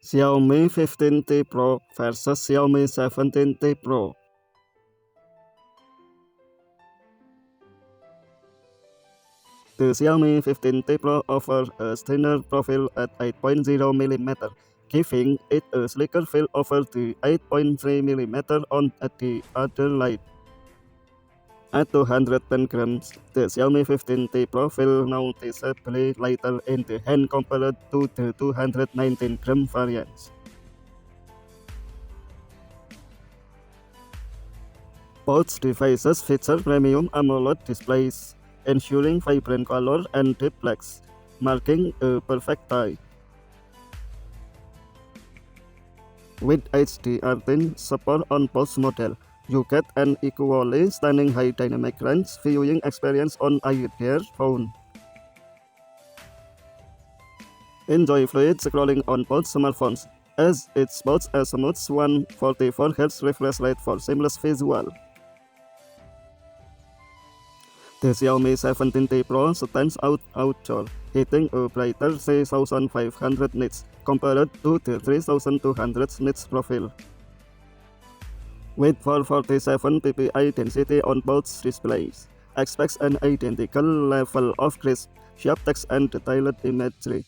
Xiaomi 15T Pro versus Xiaomi 17T Pro. The Xiaomi 15T Pro offers a thinner profile at 8.0mm, giving it a sleeker feel over the 8.3mm on at the other light. At 210 grams, the Xiaomi 15T Pro feels noticeably lighter in the hand compared to the 219-gram variants. Both devices feature premium AMOLED displays, ensuring vibrant color and deep blacks, marking a perfect tie. With HDR10 support on both models, you get an equally stunning high dynamic range viewing experience on either phone. Enjoy fluid scrolling on both smartphones, as it sports a smooth 144Hz refresh rate for seamless visual. The Xiaomi 17T Pro stands out outdoor, hitting a brighter 3500 nits compared to the 3200 nits profile. With 447 ppi density on both displays, expects an identical level of crisp, sharp text and detailed imagery.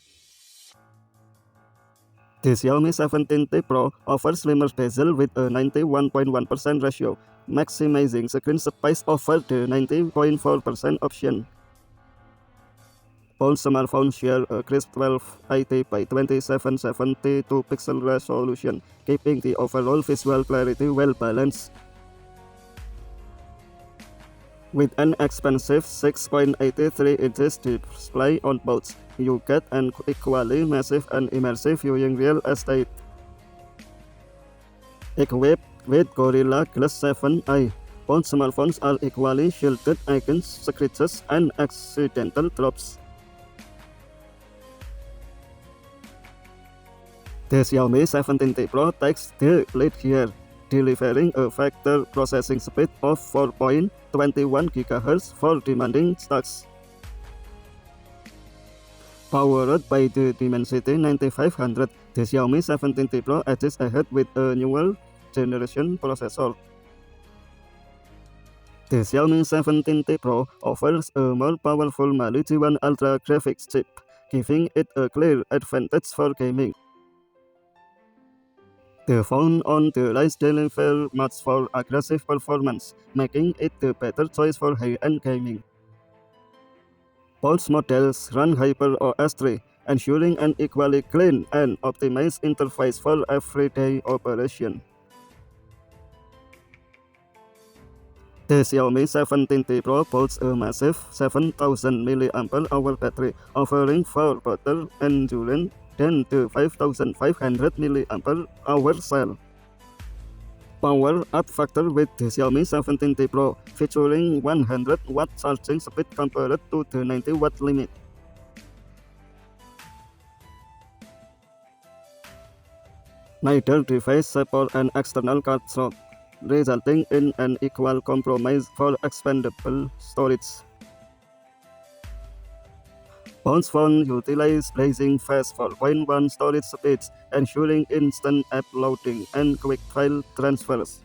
The Xiaomi 17T Pro offers slimmer bezel with a 91.1% ratio, maximizing screen space over the 90.4% option. Both smartphones share a crisp 1280 by 2772 pixel resolution, keeping the overall visual clarity well balanced. With an expansive 6.83 inches display on both, you get an equally massive and immersive viewing real estate. Equipped with Gorilla Glass 7i, both smartphones are equally shielded against scratches and accidental drops. The Xiaomi 17T Pro takes the lead here, delivering a vector processing speed of 4.21 GHz for demanding tasks. Powered by the Dimensity 9500, the Xiaomi 17T Pro edges ahead with a newer generation processor. The Xiaomi 17T Pro offers a more powerful Mali G1 Ultra graphics chip, giving it a clear advantage for gaming. The phone on the rise delivers much for aggressive performance, making it the better choice for high-end gaming. Both models run HyperOS 3, ensuring an equally clean and optimized interface for everyday operation. The Xiaomi 17T Pro boasts a massive 7000 mAh battery, offering far better endurance than the 5500 mAh cell. Power up factor with the Xiaomi 17T Pro, featuring 100W charging speed compared to the 90W limit. Neither device supports an external card slot, resulting in an equal compromise for expandable storage. Both phones utilize blazing fast 4.1 storage speeds, ensuring instant app loading and quick file transfers.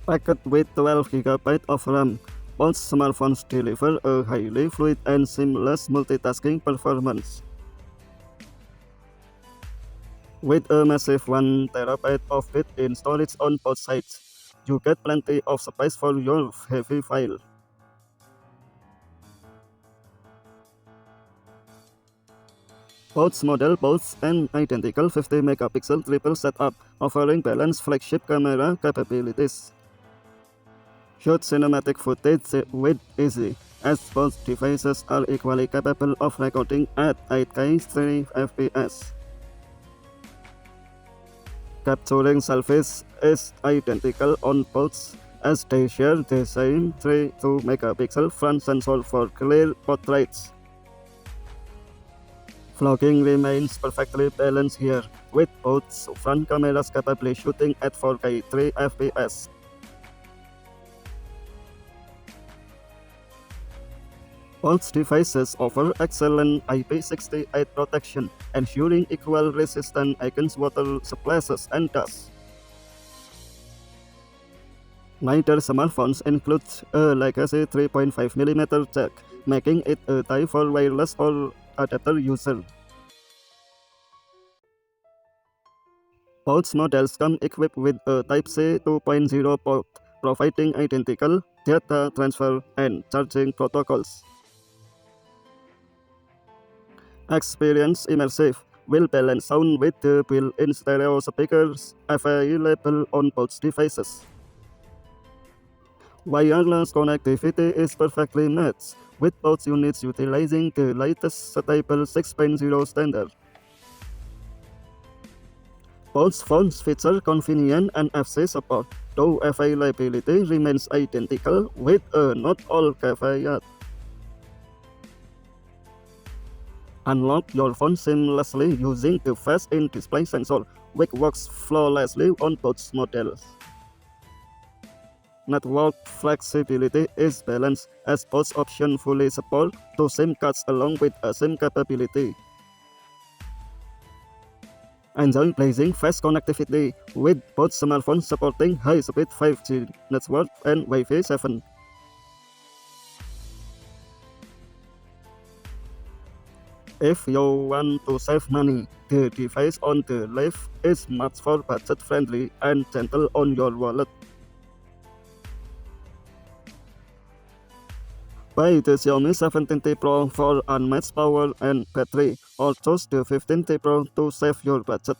Packed with 12GB of RAM, both smartphones deliver a highly fluid and seamless multitasking performance. With a massive 1TB of built-in storage on both sides, you get plenty of space for your heavy file. Both models boast an identical 50MP triple setup, offering balanced flagship camera capabilities. Shoot cinematic footage with ease, as both devices are equally capable of recording at 8K 30fps. Capturing selfies is identical on both, as they share the same 32MP front sensor for clear portraits. Vlogging remains perfectly balanced here, with both front cameras capably shooting at 4K 30fps. Both devices offer excellent IP68 protection, ensuring equal resistance against water splashes and dust. Neither smartphones include a legacy 3.5mm jack, making it a type for wireless or adapter user. Both models come equipped with a Type-C 2.0 port, providing identical data transfer and charging protocols. Experience immersive will balance sound with the built-in stereo speakers available on both devices. Wireless connectivity is perfectly matched, with both units utilizing the latest stable 6.0 standard. Both phones feature convenient NFC support, though availability remains identical with a not all caveat. Unlock your phone seamlessly using the face-in display sensor, which works flawlessly on both models. Network flexibility is balanced as both options fully support two SIM cards along with a SIM capability. Enjoy blazing fast connectivity with both smartphones supporting high-speed 5G network and Wi-Fi 7. If you want to save money, the device on the left is much more budget-friendly and gentle on your wallet. Buy the Xiaomi 17T Pro for unmatched power and battery, or choose the 15T Pro to save your budget.